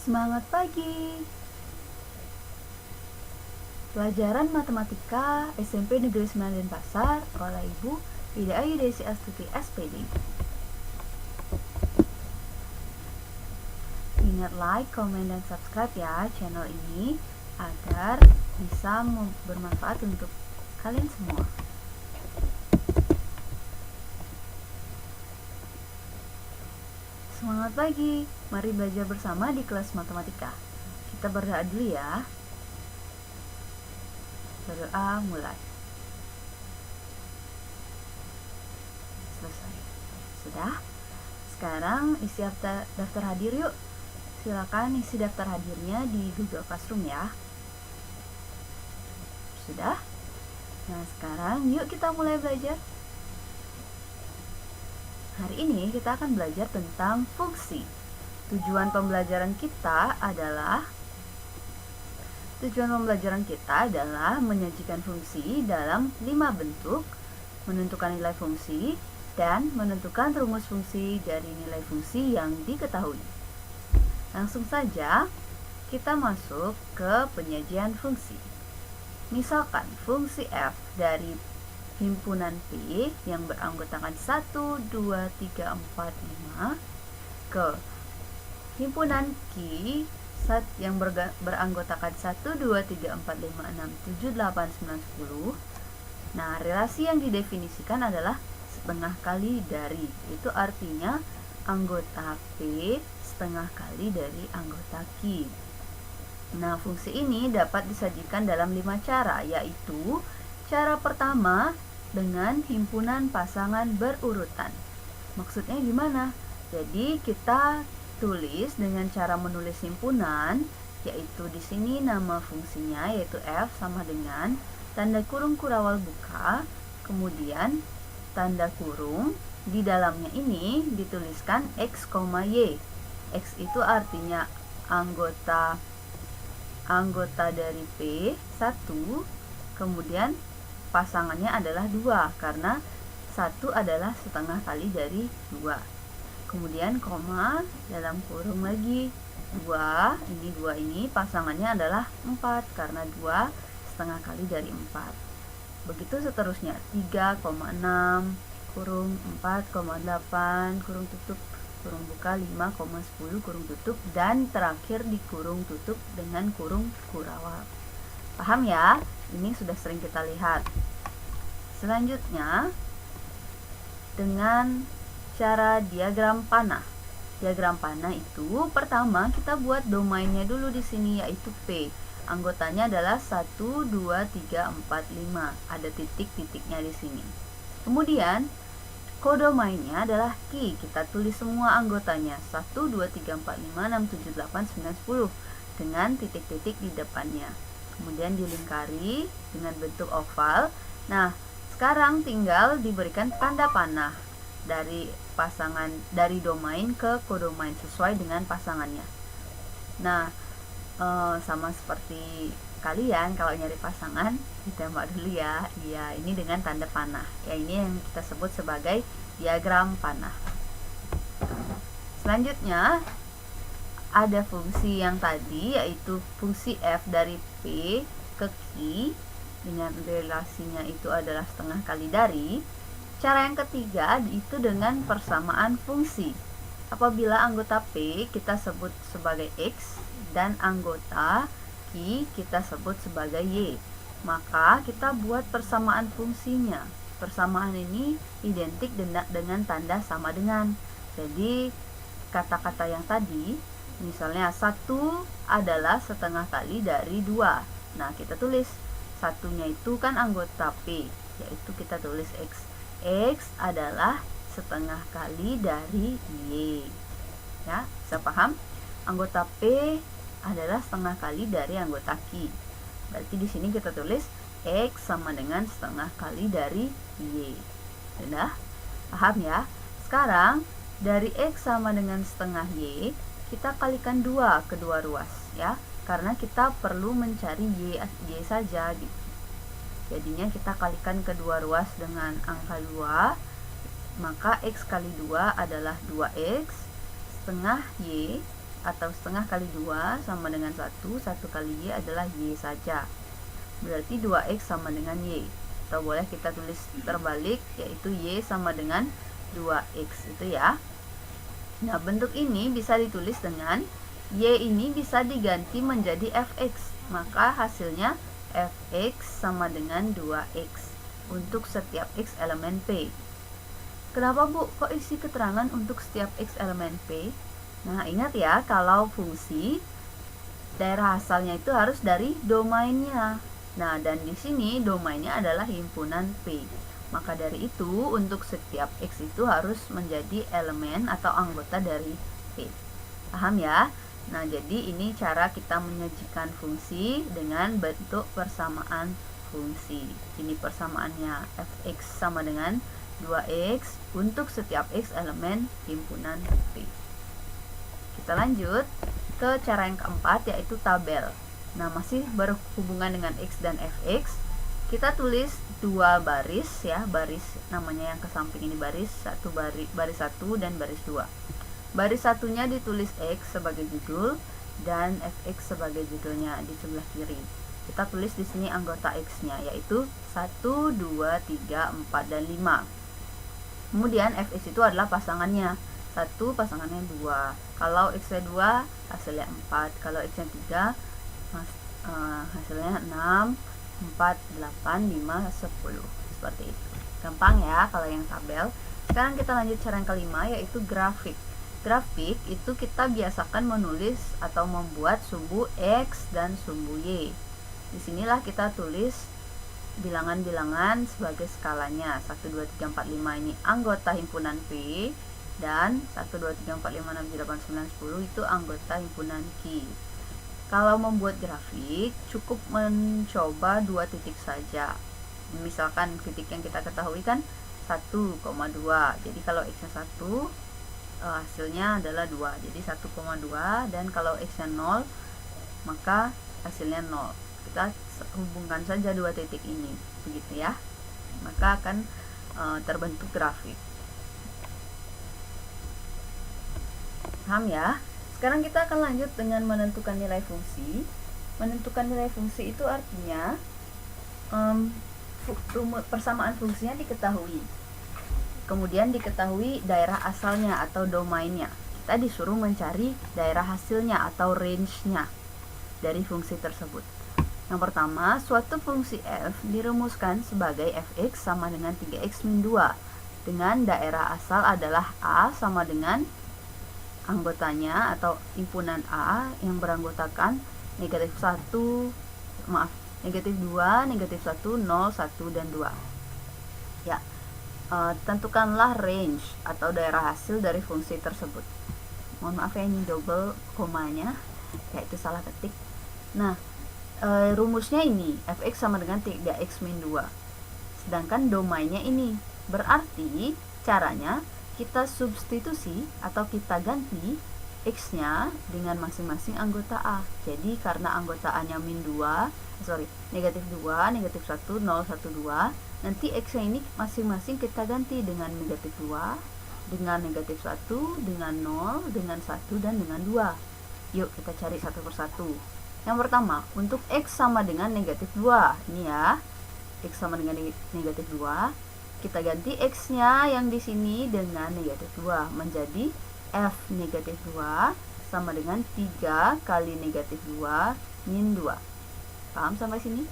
Semangat pagi. Pelajaran Matematika SMP Negeri 9 Denpasar oleh Ibu Ida Ayu Desi Astuti SPD. Ingat like, komen, dan subscribe ya channel ini agar bisa bermanfaat untuk kalian semua. Semangat pagi, mari belajar bersama di kelas matematika. Kita berdoa dulu ya. Berdoa mulai. Selesai. Sudah? Sekarang isi daftar hadir yuk. Silakan isi daftar hadirnya di Google Classroom ya. Sudah? Nah, sekarang yuk kita mulai belajar. Hari ini kita akan belajar tentang fungsi. Tujuan pembelajaran kita adalah menyajikan fungsi dalam 5 bentuk, menentukan nilai fungsi, dan menentukan rumus fungsi dari nilai fungsi yang diketahui. Langsung saja kita masuk ke penyajian fungsi. Misalkan fungsi f dari himpunan P yang beranggotakan 1, 2, 3, 4, 5 ke himpunan Q yang beranggotakan 1, 2, 3, 4, 5, 6, 7, 8, 9, 10. Nah, relasi yang didefinisikan adalah setengah kali dari. Itu artinya anggota P setengah kali dari anggota Q. Nah, fungsi ini dapat disajikan dalam 5 cara, yaitu cara pertama dengan himpunan pasangan berurutan. Maksudnya gimana? Jadi kita tulis dengan cara menulis himpunan, yaitu di sini nama fungsinya yaitu f sama dengan tanda kurung kurawal buka, kemudian tanda kurung di dalamnya ini dituliskan x, y. X itu artinya anggota dari P 1, kemudian pasangannya adalah 2 karena 1 adalah setengah kali dari 2. Kemudian koma dalam kurung lagi 2, ini pasangannya adalah 4 karena 2 setengah kali dari 4. Begitu seterusnya 3,6 kurung 4,8 kurung tutup kurung buka 5,10 kurung tutup, dan terakhir di kurung tutup dengan kurung kurawal. Paham ya? Ini sudah sering kita lihat. Selanjutnya dengan cara diagram panah. Diagram panah itu pertama kita buat domainnya dulu di sini yaitu P. Anggotanya adalah 1, 2, 3, 4, 5. Ada titik-titiknya di sini. Kemudian kodomainnya adalah Q. Kita tulis semua anggotanya 1, 2, 3, 4, 5, 6, 7, 8, 9, 10 dengan titik-titik di depannya. Kemudian dilingkari dengan bentuk oval. Nah, sekarang tinggal diberikan tanda panah dari domain ke kodomain sesuai dengan pasangannya. Nah, sama seperti kalian kalau nyari pasangan ditembak dulu ya. Iya, ini dengan tanda panah. Ya, ini yang kita sebut sebagai diagram panah. Selanjutnya ada fungsi yang tadi yaitu fungsi f dari P ke Q dengan relasinya itu adalah setengah kali dari. Cara yang ketiga itu dengan persamaan fungsi. Apabila anggota P kita sebut sebagai X dan anggota Q kita sebut sebagai Y, maka kita buat persamaan fungsinya. Persamaan ini identik dengan tanda sama dengan. Jadi kata-kata yang tadi, misalnya 1 adalah setengah kali dari 2. Nah, kita tulis satunya itu kan anggota P, yaitu kita tulis X. X adalah setengah kali dari Y. Ya, bisa paham? Anggota P adalah setengah kali dari anggota Q. Berarti di sini kita tulis X sama dengan setengah kali dari Y. Sudah? Paham ya? Sekarang dari X sama dengan setengah Y, kita kalikan 2 kedua ruas ya. Karena kita perlu mencari Y saja gitu. Jadinya kita kalikan kedua ruas dengan angka 2. Maka X kali 2 adalah 2X setengah Y atau setengah kali 2 sama dengan 1, 1 kali Y adalah Y saja. Berarti 2X sama dengan Y. Atau boleh kita tulis terbalik, yaitu Y sama dengan 2X itu ya. Nah, bentuk ini bisa ditulis dengan Y ini bisa diganti menjadi Fx. Maka hasilnya Fx sama dengan 2X untuk setiap X elemen P. Kenapa Bu, kok isi keterangan untuk setiap X elemen P? Nah, ingat ya, kalau fungsi daerah asalnya itu harus dari domainnya. Nah, dan di sini domainnya adalah himpunan P. Maka dari itu, untuk setiap X itu harus menjadi elemen atau anggota dari P. Paham ya? Nah, jadi ini cara kita menyajikan fungsi dengan bentuk persamaan fungsi. Ini persamaannya Fx sama dengan 2X untuk setiap X elemen himpunan P. Kita lanjut ke cara yang keempat, yaitu tabel. Nah, masih berhubungan dengan X dan Fx. Kita tulis dua baris ya, baris namanya yang ke samping ini baris 1 dan baris 2. Baris satunya ditulis X sebagai judul dan Fx sebagai judulnya di sebelah kiri. Kita tulis di sini anggota X-nya, yaitu 1, 2, 3, 4, dan 5. Kemudian Fx itu adalah pasangannya. 1 pasangannya 2. Kalau X-nya 2 hasilnya 4. Kalau X-nya 3 hasilnya 6, 4, 8, 5, 10. Seperti itu. Gampang ya kalau yang tabel. Sekarang kita lanjut cara yang kelima, yaitu grafik. Grafik itu kita biasakan menulis atau membuat sumbu X dan sumbu Y. Disinilah kita tulis bilangan-bilangan sebagai skalanya. 1, 2, 3, 4, 5 ini anggota himpunan P, dan 1, 2, 3, 4, 5, 6, 7, 8, 9, 10 itu anggota himpunan Q. Kalau membuat grafik cukup mencoba 2 titik saja. Misalkan titik yang kita ketahui kan 1,2. Jadi kalau X-nya 1 hasilnya adalah 2. Jadi 1,2, dan kalau X-nya 0 maka hasilnya 0. Kita hubungkan saja 2 titik ini, begitu ya. Maka akan terbentuk grafik. Paham ya? Sekarang kita akan lanjut dengan menentukan nilai fungsi. Menentukan nilai fungsi itu artinya persamaan fungsinya diketahui. Kemudian diketahui daerah asalnya atau domainnya. Kita disuruh mencari daerah hasilnya atau range-nya dari fungsi tersebut. Yang pertama, suatu fungsi f dirumuskan sebagai fx sama dengan 3x min 2 dengan daerah asal adalah a sama dengan anggotanya atau himpunan A yang beranggotakan negatif 1, negatif 2, negatif 1, 0, 1, dan 2. Ya, tentukanlah range atau daerah hasil dari fungsi tersebut. Mohon maaf ya, ini double komanya, yaitu salah ketik. Nah, rumusnya ini fx sama dengan 3x min 2. Sedangkan domainnya ini. Berarti caranya kita substitusi atau kita ganti X-nya dengan masing-masing anggota A. Jadi karena anggota A-nya min 2, negatif 2, negatif 1, 0, 1, 2, nanti X-nya ini masing-masing kita ganti dengan negatif 2, dengan negatif 1, dengan 0, dengan 1, dan dengan 2. Yuk kita cari satu persatu. Yang pertama, untuk X sama dengan negatif 2. Ini ya, X sama dengan negatif 2. Kita ganti X-nya yang di sini dengan negatif 2 menjadi F negatif 2 sama dengan 3 kali negatif 2 min 2. Paham sampai sini?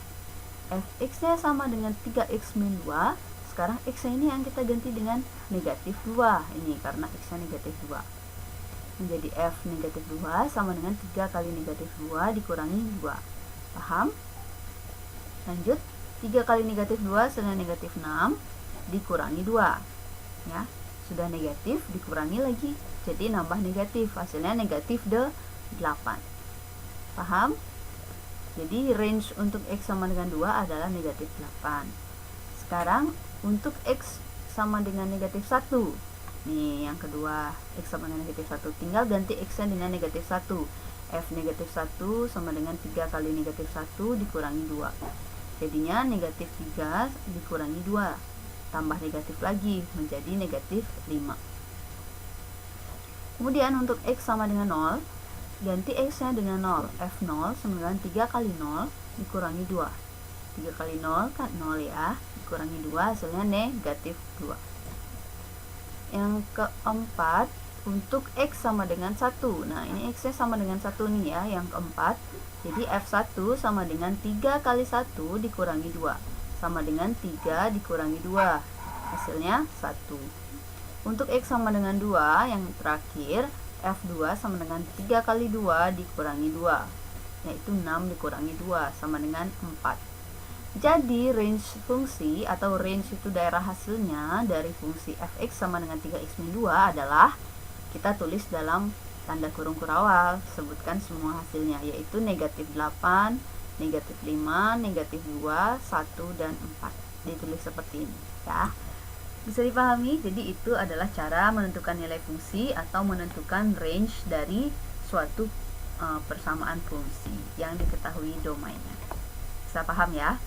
Fx-nya sama dengan 3x min 2. Sekarang X-nya ini yang kita ganti dengan negatif 2. Ini karena X-nya negatif 2. Menjadi F negatif 2 sama dengan 3 kali negatif 2 dikurangi 2. Paham? Lanjut, 3 kali negatif 2 sama negatif 6 dikurangi 2 ya, sudah negatif dikurangi lagi jadi nambah negatif, hasilnya negatif 8. Paham? Jadi range untuk X sama dengan 2 adalah negatif 8. Sekarang untuk X sama dengan negatif 1, nih yang kedua, X sama dengan negatif 1, tinggal ganti X nya dengan negatif 1. F negatif 1 sama dengan 3 kali negatif 1 dikurangi 2, jadinya negatif 3 dikurangi 2, tambah negatif lagi menjadi negatif 5. Kemudian untuk X sama dengan 0, ganti x-nya dengan 0. F0 sama dengan 3 kali 0 dikurangi 2. 3 kali 0 kan 0 ya, dikurangi 2 hasilnya negatif 2. Yang keempat, untuk x sama dengan 1. Nah, ini x-nya sama dengan 1 nih ya, yang keempat. Jadi F1 sama dengan 3 kali 1 dikurangi 2. Sama dengan 3 dikurangi 2. Hasilnya 1. Untuk x sama dengan 2, yang terakhir, F2 sama dengan 3 kali 2 dikurangi 2. Yaitu 6 dikurangi 2 sama dengan 4. Jadi range fungsi atau range itu daerah hasilnya dari fungsi fx sama dengan 3x min 2 adalah kita tulis dalam tanda kurung kurawal, sebutkan semua hasilnya, yaitu negatif 8, negatif 5, negatif 2, 1, dan 4. Ditulis seperti ini ya. Bisa dipahami? Jadi itu adalah cara menentukan nilai fungsi atau menentukan range dari suatu persamaan fungsi yang diketahui domainnya. Bisa paham ya?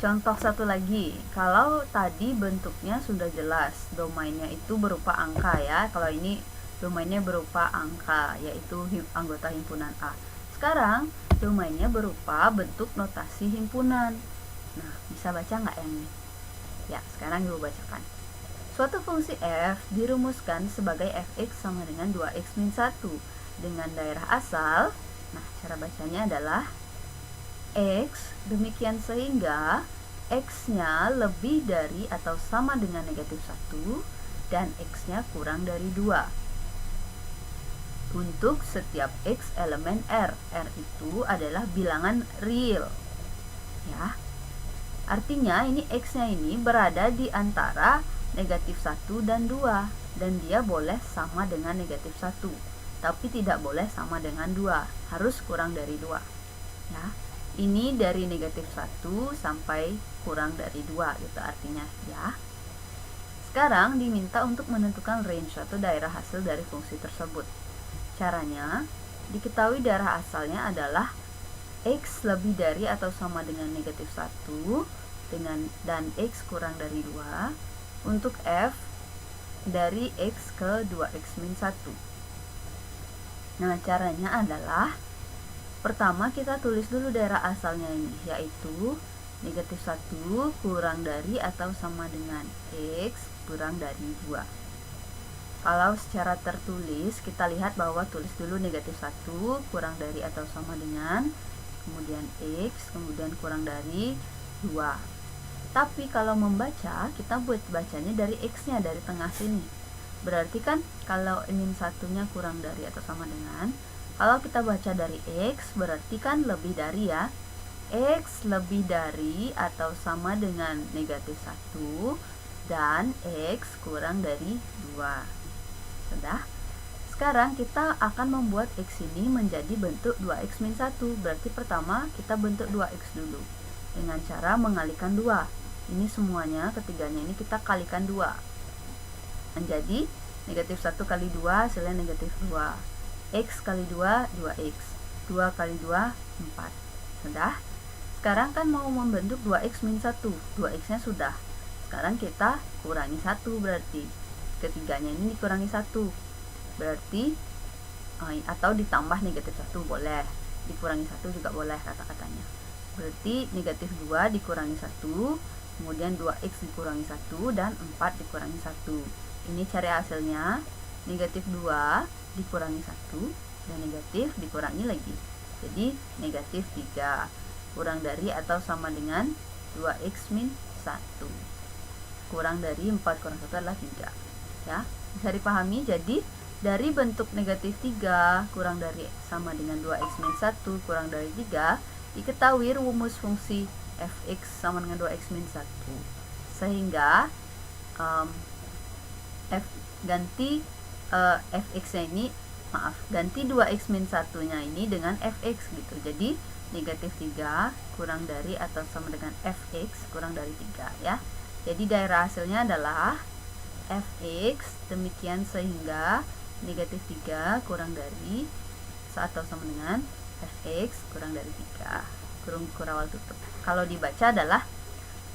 Contoh satu lagi, kalau tadi bentuknya sudah jelas, domainnya itu berupa angka ya. Kalau ini domainnya berupa angka, yaitu anggota himpunan A. Sekarang domainnya berupa bentuk notasi himpunan. Nah, bisa baca nggak yang ini? Ya, sekarang ibu bacakan. Suatu fungsi f dirumuskan sebagai fx sama dengan 2x min 1 dengan daerah asal. Nah, cara bacanya adalah x, demikian sehingga x-nya lebih dari atau sama dengan negatif 1 dan x-nya kurang dari 2 untuk setiap x elemen R. R itu adalah bilangan real ya. Artinya ini x-nya ini berada di antara negatif 1 dan 2 dan dia boleh sama dengan negatif 1 tapi tidak boleh sama dengan 2, harus kurang dari 2 ya. Ini dari negatif 1 sampai kurang dari 2 gitu artinya ya. Sekarang diminta untuk menentukan range atau daerah hasil dari fungsi tersebut. Caranya, diketahui daerah asalnya adalah x lebih dari atau sama dengan negatif 1 dan x kurang dari 2 untuk f dari x ke 2x min 1. Nah, caranya adalah pertama kita tulis dulu daerah asalnya ini, yaitu negatif 1 kurang dari atau sama dengan x kurang dari 2. Kalau secara tertulis kita lihat bahwa tulis dulu negatif 1 kurang dari atau sama dengan, kemudian x, kemudian kurang dari 2. Tapi kalau membaca, kita buat bacanya dari x-nya, dari tengah sini. Berarti kan kalau min 1-nya kurang dari atau sama dengan, kalau kita baca dari x, berarti kan lebih dari ya. X lebih dari atau sama dengan negatif 1 dan x kurang dari 2. Sudah? Sekarang kita akan membuat x ini menjadi bentuk 2x min 1. Berarti pertama kita bentuk 2x dulu dengan cara mengalikan 2. Ini semuanya, ketiganya ini kita kalikan 2. Menjadi negatif 1 kali 2 hasilnya negatif 2. X kali 2, 2x. 2 kali 2, 4. Sudah? Sekarang kan mau membentuk 2x min 1. 2x-nya sudah. Sekarang kita kurangi 1 berarti. Ketiganya ini dikurangi 1. Berarti, atau ditambah negatif 1 boleh. Dikurangi 1 juga boleh kata-katanya. Berarti negatif 2 dikurangi 1. Kemudian 2x dikurangi 1 dan 4 dikurangi 1. Ini cari hasilnya. Negatif 2 dikurangi 1 dan negatif dikurangi lagi, jadi negatif 3 kurang dari atau sama dengan 2x min 1. Kurang dari 4 kurang 1 adalah 3 ya. Bisa dipahami? Jadi dari bentuk negatif 3 kurang dari sama dengan 2x min 1 kurang dari 3 diketahui rumus fungsi fx sama dengan 2x min 1 sehingga fx-nya ini, ganti 2x min 1-nya ini dengan fx gitu. Jadi negatif 3 kurang dari atau sama dengan fx kurang dari 3 ya. Jadi daerah hasilnya adalah fx, demikian sehingga negatif 3 kurang dari atau sama dengan fx kurang dari 3. Kurung kurawal tutup. Kalau dibaca adalah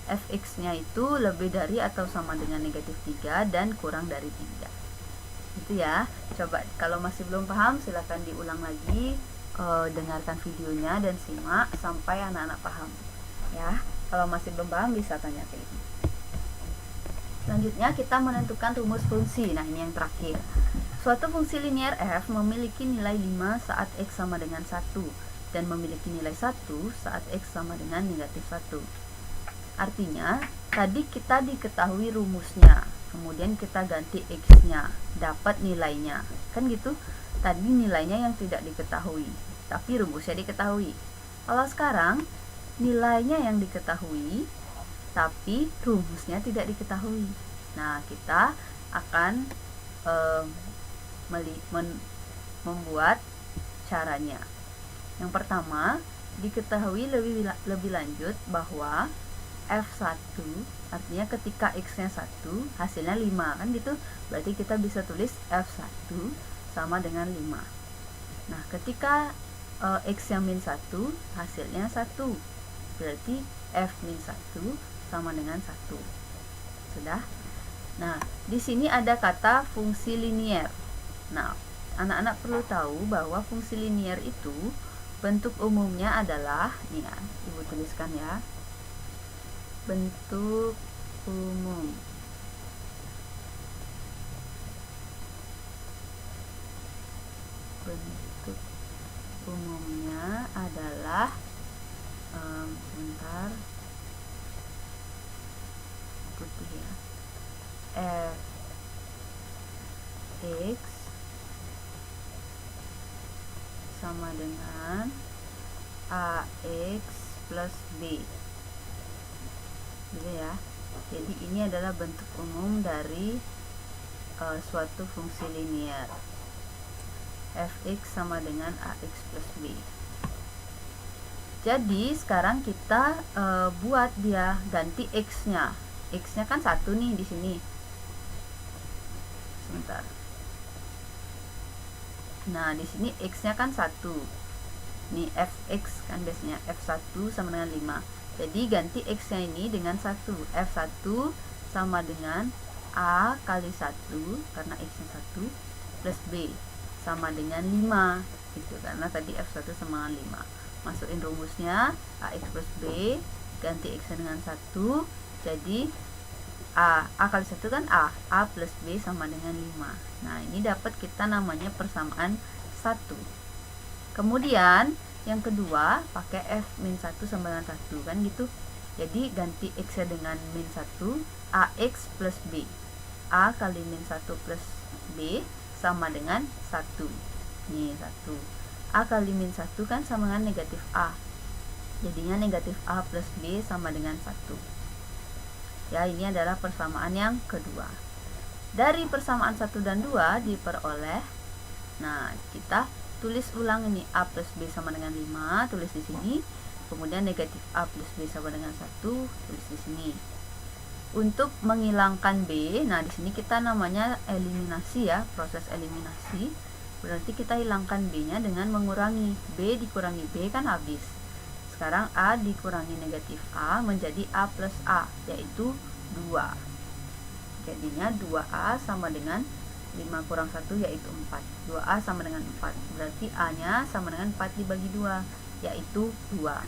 fx-nya itu lebih dari atau sama dengan negatif 3 dan kurang dari 3. Itu ya. Coba kalau masih belum paham silahkan diulang lagi, dengarkan videonya dan simak sampai anak-anak paham ya. Kalau masih belum paham bisa tanya ke ibu. Selanjutnya kita menentukan rumus fungsi. Nah, ini yang terakhir. Suatu fungsi linear f memiliki nilai 5 saat x sama dengan 1 dan memiliki nilai 1 saat x sama dengan negatif 1. Artinya, tadi kita diketahui rumusnya, kemudian kita ganti x-nya, dapat nilainya. Kan gitu? Tadi nilainya yang tidak diketahui, tapi rumusnya diketahui. Kalau sekarang, nilainya yang diketahui, tapi rumusnya tidak diketahui. Nah, kita akan membuat caranya. Yang pertama, diketahui lebih lanjut bahwa F1 artinya ketika X-nya 1 hasilnya 5 kan gitu. Berarti kita bisa tulis F1 sama dengan 5. Nah, ketika X yang min 1 hasilnya 1, berarti F min 1 sama dengan 1. Sudah? Nah, di sini ada kata fungsi linier. Nah, anak-anak perlu tahu bahwa fungsi linier itu bentuk umumnya adalah, nih ya, ibu tuliskan ya, bentuk umum. Bentuk umumnya adalah, sebentar, putih ya, f(x) sama dengan ax plus b, gitu ya. Jadi ini adalah bentuk umum dari suatu fungsi linier. Fx sama dengan ax plus b. Jadi sekarang kita buat dia ganti x-nya. X-nya kan 1 nih di sini. Sebentar. Nah, di sini x-nya kan 1. Nih fx kan biasanya f1 sama dengan 5. Jadi ganti x-nya ini dengan 1. F1 sama dengan a kali 1 karena x-nya 1 plus b sama dengan 5. Gitu, karena tadi f1 sama dengan 5. Masukin rumusnya ax plus b, ganti x-nya dengan 1. Jadi A kali 1 kan A plus B sama dengan 5. Nah, ini dapat kita namanya persamaan 1. Kemudian, yang kedua, pakai F min 1 sama dengan 1, kan gitu. Jadi, ganti X dengan min 1, AX plus B. A kali min 1 plus B sama dengan 1. Nih, 1. A kali min 1 kan sama dengan negatif A. Jadinya negatif A plus B sama dengan 1. Ya, ini adalah persamaan yang kedua. Dari persamaan 1 dan 2 diperoleh, nah kita tulis ulang ini, A plus B sama dengan 5, tulis di sini. Kemudian negatif A plus B sama dengan 1, tulis di sini. Untuk menghilangkan B, nah di sini kita namanya eliminasi ya, proses eliminasi. Berarti kita hilangkan B-nya dengan mengurangi. B dikurangi B kan habis. Sekarang A dikurangi negatif A menjadi A plus A, yaitu 2. Jadinya 2A sama dengan 5 kurang 1, yaitu 4. 2A sama dengan 4. Berarti A-nya sama dengan 4 dibagi 2, yaitu 2.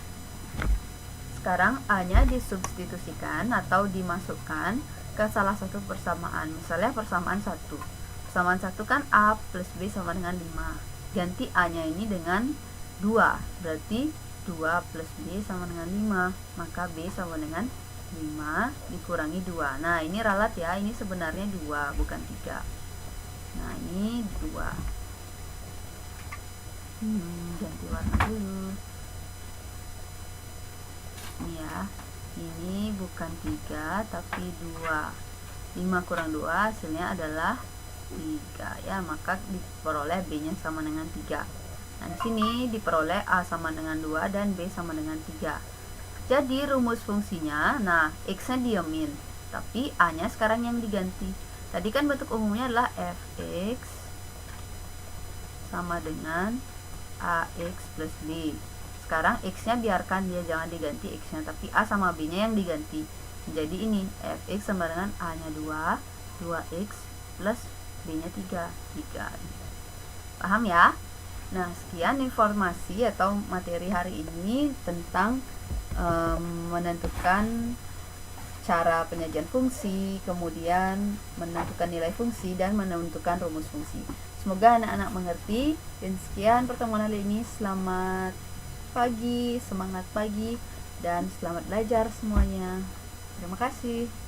Sekarang A-nya disubstitusikan atau dimasukkan ke salah satu persamaan. Misalnya persamaan 1. Persamaan 1 kan A plus B sama dengan 5. Ganti A-nya ini dengan 2. Berarti 2 plus B sama dengan 5, maka B sama dengan 5 dikurangi 2. Nah, ini ralat ya, ini sebenarnya 2 bukan 3. Nah, ini 2. Ganti warna dulu. Ini ya, ini bukan 3 tapi 2. 5 kurang 2 hasilnya adalah 3 ya, maka diperoleh B nya sama dengan 3. Nah, di sini diperoleh A sama dengan 2 dan B sama dengan 3. Jadi, rumus fungsinya, nah, X-nya diamin, tapi A-nya sekarang yang diganti. Tadi kan bentuk umumnya adalah Fx sama dengan AX plus B. Sekarang X-nya biarkan dia jangan diganti X-nya, tapi A sama B-nya yang diganti. Jadi, ini Fx sama dengan A-nya 2, 2X plus B. B-nya 3. Paham ya? Nah, sekian informasi atau materi hari ini tentang menentukan cara penyajian fungsi, kemudian menentukan nilai fungsi, dan menentukan rumus fungsi. Semoga anak-anak mengerti. Dan sekian pertemuan hari ini. Selamat pagi, semangat pagi, dan selamat belajar semuanya. Terima kasih.